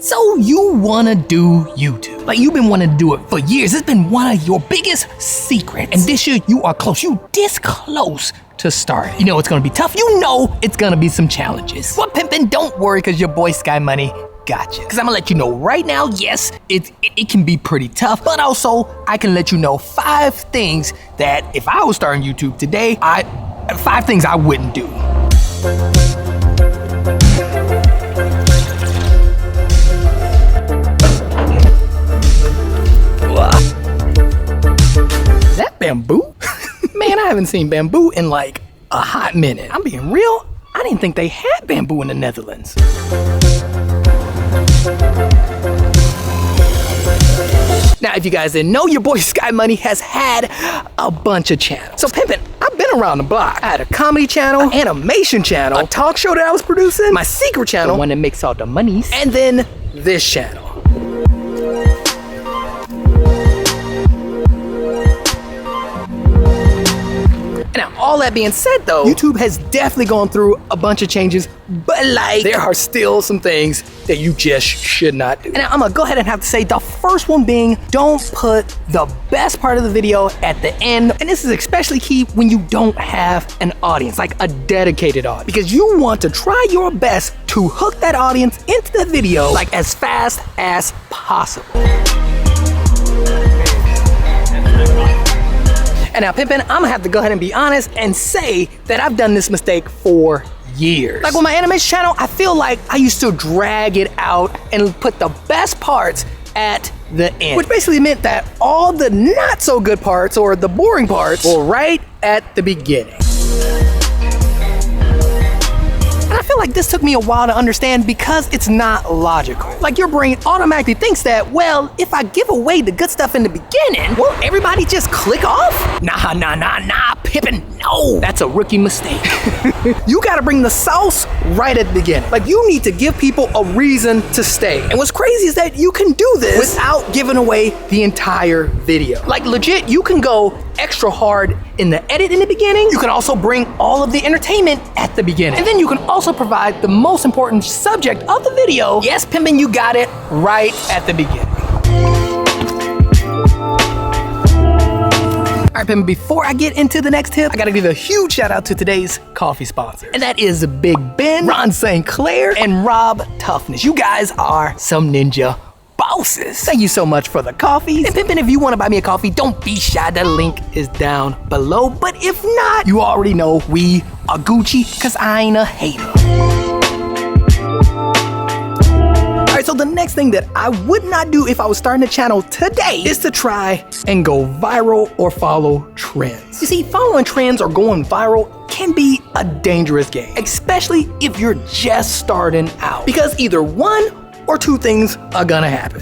So you wanna do YouTube. Like you've been wanting to do it for years. It's been one of your biggest secrets. And this year you are close, you this close to start. You know it's gonna be tough. You know it's gonna be some challenges. Well, pimpin', don't worry, cause your boy Sky Money got you. Cause I'm gonna let you know right now, yes, it can be pretty tough, but also I can let you know 5 things that if I was starting YouTube today, 5 things I wouldn't do. Is that bamboo? Man, I haven't seen bamboo in like a hot minute. I'm being real, I didn't think they had bamboo in the Netherlands. Now, if you guys didn't know, your boy Sky Money has had a bunch of channels. So pimpin', I've been around the block. I had a comedy channel, an animation channel, a talk show that I was producing, my secret channel, the one that makes all the monies, and then this channel. Now, all that being said though, YouTube has definitely gone through a bunch of changes, but like, there are still some things that you just should not do. And I'm gonna go ahead and have to say the first one being, don't put the best part of the video at the end. And this is especially key when you don't have an audience, like a dedicated audience, because you want to try your best to hook that audience into the video like as fast as possible. And now, pimpin', I'm gonna have to go ahead and be honest and say that I've done this mistake for years. Like with my animation channel, I feel like I used to drag it out and put the best parts at the end, which basically meant that all the not so good parts or the boring parts were right at the beginning. And I feel like this took me a while to understand because it's not logical. Like your brain automatically thinks that, well, if I give away the good stuff in the beginning, will everybody just click off? Nah, Pippin, no. That's a rookie mistake. You gotta bring the sauce right at the beginning. Like you need to give people a reason to stay. And what's crazy is that you can do this without giving away the entire video. Like legit, you can go extra hard in the edit in the beginning. You can also bring all of the entertainment at the beginning. And then you can also provide the most important subject of the video. Yes, pimpin', you got it right at the beginning. All right, pimpin', before I get into the next tip, I gotta give a huge shout out to today's coffee sponsor. And that is Big Ben, Ron St. Clair, and Rob Toughness. You guys are some ninja bosses. Thank you so much for the coffees. And pimpin', if you wanna buy me a coffee, don't be shy, the link is down below. But if not, you already know we are Gucci, cause I ain't a hater. All right, so the next thing that I would not do if I was starting a channel today is to try and go viral or follow trends. You see, following trends or going viral can be a dangerous game, especially if you're just starting out, because either one or 2 things are gonna happen.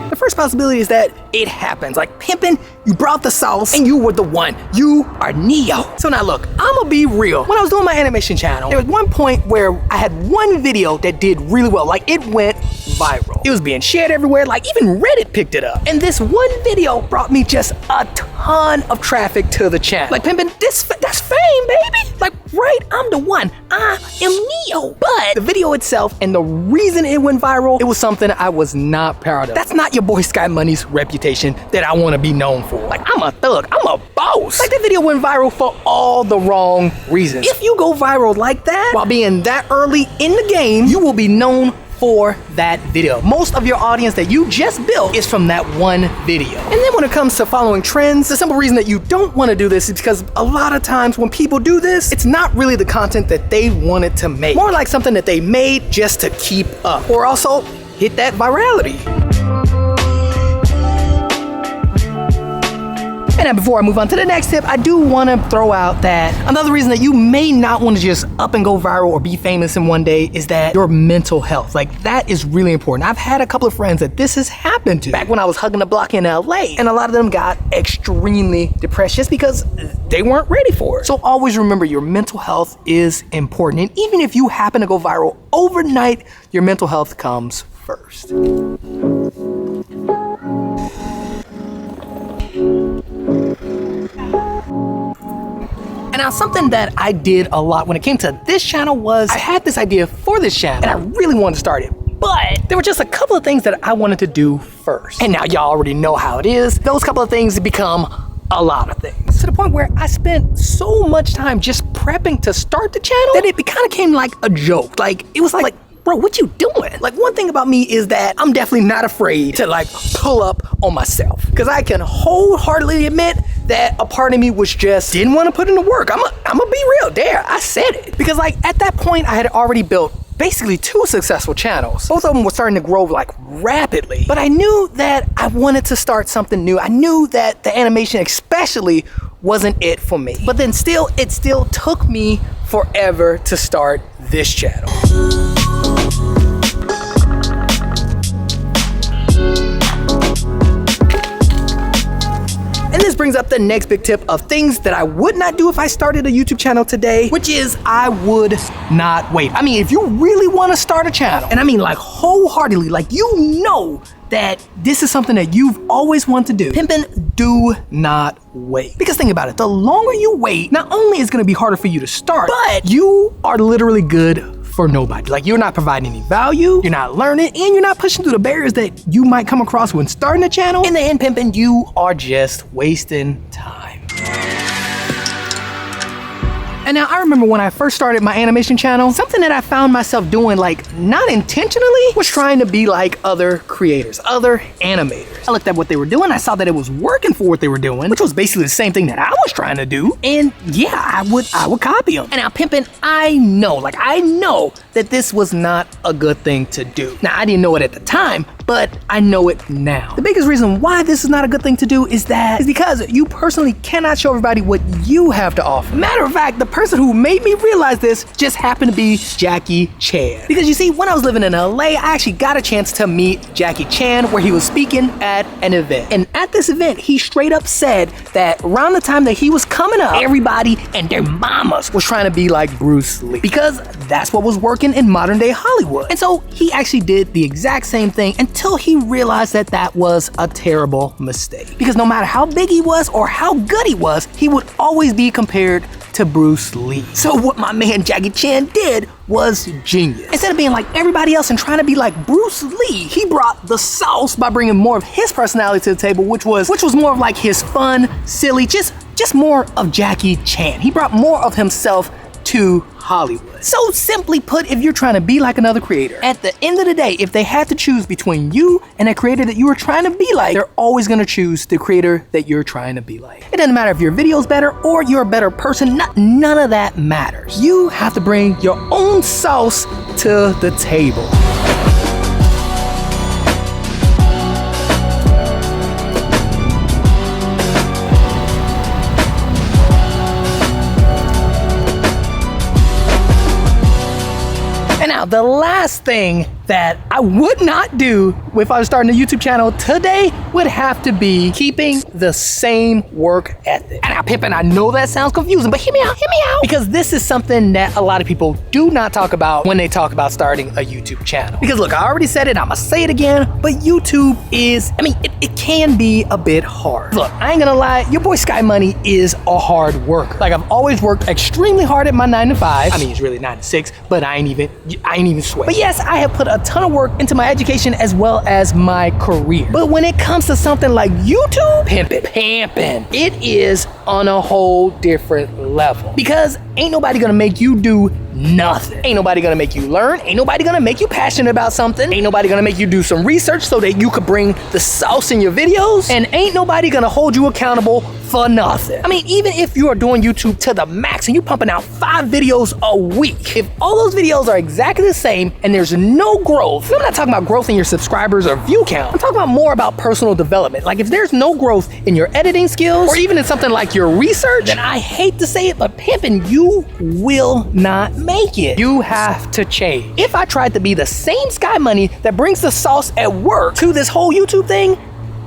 The first possibility is that it happens. Like pimpin', you brought the sauce and you were the one. You are Neo. So now look, I'ma be real. When I was doing my animation channel, there was one point where I had one video that did really well. Like it went viral. It was being shared everywhere, like even Reddit picked it up. And this one video brought me just a ton of traffic to the channel. Like pimpin', that's fame, baby. Like right, I'm the one. I am Neo. But the video itself and the reason it went viral, it was something I was not proud of. That's not your boy Sky Money's reputation that I want to be known for. Like I'm a thug, I'm a boss. Like the video went viral for all the wrong reasons. If you go viral like that while being that early in the game, you will be known for that video. Most of your audience that you just built is from that one video. And then when it comes to following trends, the simple reason that you don't want to do this is because a lot of times when people do this, it's not really the content that they wanted to make. More like something that they made just to keep up or also hit that virality. And now before I move on to the next tip, I do want to throw out that another reason that you may not want to just up and go viral or be famous in one day is that your mental health. Like that is really important. I've had a couple of friends that this has happened to back when I was hugging the block in LA, and a lot of them got extremely depressed just because they weren't ready for it. So always remember your mental health is important. And even if you happen to go viral overnight, your mental health comes first. And now something that I did a lot when it came to this channel was I had this idea for this channel and I really wanted to start it. But there were just a couple of things that I wanted to do first. And now y'all already know how it is. Those couple of things become a lot of things. To the point where I spent so much time just prepping to start the channel that it kind of came like a joke. Like, it was like, bro, what you doing? Like, one thing about me is that I'm definitely not afraid to like pull up on myself. Because I can wholeheartedly admit that a part of me was just didn't want to put in the work. I'm gonna be real. There, I said it. Because like at that point I had already built basically 2 successful channels. Both of them were starting to grow like rapidly. But I knew that I wanted to start something new. I knew that the animation especially wasn't it for me. But then still, it still took me forever to start this channel. And this brings up the next big tip of things that I would not do if I started a YouTube channel today, which is I would not wait. I mean, if you really want to start a channel, and I mean like wholeheartedly, like you know that this is something that you've always wanted to do, pimpin', do not wait. Because think about it, the longer you wait, not only is it gonna be harder for you to start, but you are literally good for nobody. Like, you're not providing any value, you're not learning, and you're not pushing through the barriers that you might come across when starting a channel. In the end, pimpin', you are just wasting time. And now I remember when I first started my animation channel, something that I found myself doing, like not intentionally, was trying to be like other creators, other animators. I looked at what they were doing, I saw that it was working for what they were doing, which was basically the same thing that I was trying to do. And yeah, I would copy them. And now pimpin', I know that this was not a good thing to do. Now I didn't know it at the time, but I know it now. The biggest reason why this is not a good thing to do is because you personally cannot show everybody what you have to offer. Matter of fact, the person who made me realize this just happened to be Jackie Chan. Because you see, when I was living in LA, I actually got a chance to meet Jackie Chan where he was speaking at an event. And at this event, he straight up said that around the time that he was coming up, everybody and their mamas was trying to be like Bruce Lee. Because that's what was working in modern day Hollywood. And so he actually did the exact same thing until he realized that that was a terrible mistake. Because no matter how big he was or how good he was, he would always be compared to Bruce Lee. So what my man Jackie Chan did was genius. Instead of being like everybody else and trying to be like Bruce Lee, he brought the sauce by bringing more of his personality to the table, which was more of like his fun, silly, just more of Jackie Chan. He brought more of himself to Hollywood. So simply put, if you're trying to be like another creator, at the end of the day, if they had to choose between you and a creator that you were trying to be like, they're always gonna choose the creator that you're trying to be like. It doesn't matter if your video's better or you're a better person, none of that matters. You have to bring your own sauce to the table. Now, the last thing that I would not do if I was starting a YouTube channel today would have to be keeping the same work ethic. And now, pimpin', I know that sounds confusing, but hear me out. Because this is something that a lot of people do not talk about when they talk about starting a YouTube channel. Because look, I already said it, I'ma say it again, but YouTube is, it can be a bit hard. Look, I ain't gonna lie, your boy Sky Money is a hard worker. Like, I've always worked extremely hard at my 9 to 5. I mean, it's really 9 to 6, but I ain't even sweat. But yes, I have put a ton of work into my education as well as my career. But when it comes to something like YouTube, pimpin', it is on a whole different level. Because ain't nobody gonna make you do nothing. Ain't nobody gonna make you learn. Ain't nobody gonna make you passionate about something. Ain't nobody gonna make you do some research so that you could bring the sauce in your videos. And ain't nobody gonna hold you accountable for nothing. I mean, even if you are doing YouTube to the max and you're pumping out 5 videos a week, if all those videos are exactly the same and there's no growth, I'm not talking about growth in your subscribers or view count. I'm talking about more about personal development. Like, if there's no growth in your editing skills or even in something like your research, then I hate to say it, but pimpin', you will not make it. You have to change. If I tried to be the same Sky Money that brings the sauce at work to this whole YouTube thing,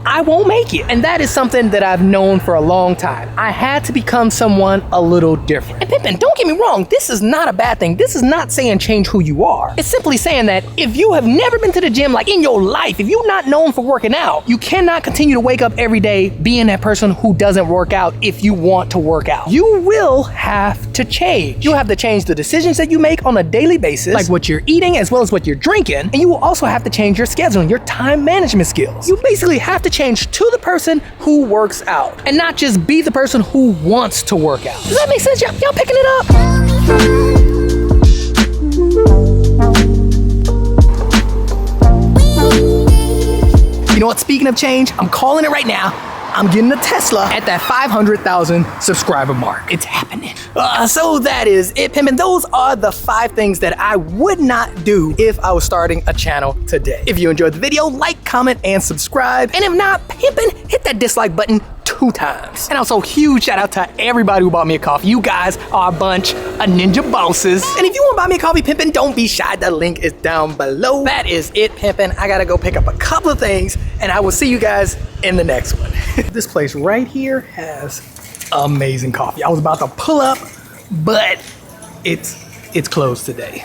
I won't make it. And that is something that I've known for a long time. I had to become someone a little different. And Pimpin', don't get me wrong, this is not a bad thing. This is not saying change who you are. It's simply saying that if you have never been to the gym like in your life, if you're not known for working out, you cannot continue to wake up every day being that person who doesn't work out if you want to work out. You will have to change. You have to change the decisions that you make on a daily basis, like what you're eating as well as what you're drinking, and you will also have to change your scheduling, your time management skills. You basically have to change to the person who works out and not just be the person who wants to work out. Does that make sense? Y'all picking it up? You know what? Speaking of change, I'm calling it right now. I'm getting a Tesla at that 500,000 subscriber mark. It's happening. So that is it, Pimp. And those are the 5 things that I would not do if I was starting a channel today. If you enjoyed the video, like, comment, and subscribe. And if not, Pimpin', hit that dislike button 2 times. And also, huge shout out to everybody who bought me a coffee. You guys are a bunch of ninja bosses. And if you want to buy me a coffee, Pimpin', don't be shy. The link is down below. That is it, Pimpin'. I gotta go pick up a couple of things, and I will see you guys in the next one. This place right here has amazing coffee. I was about to pull up, but it's closed today.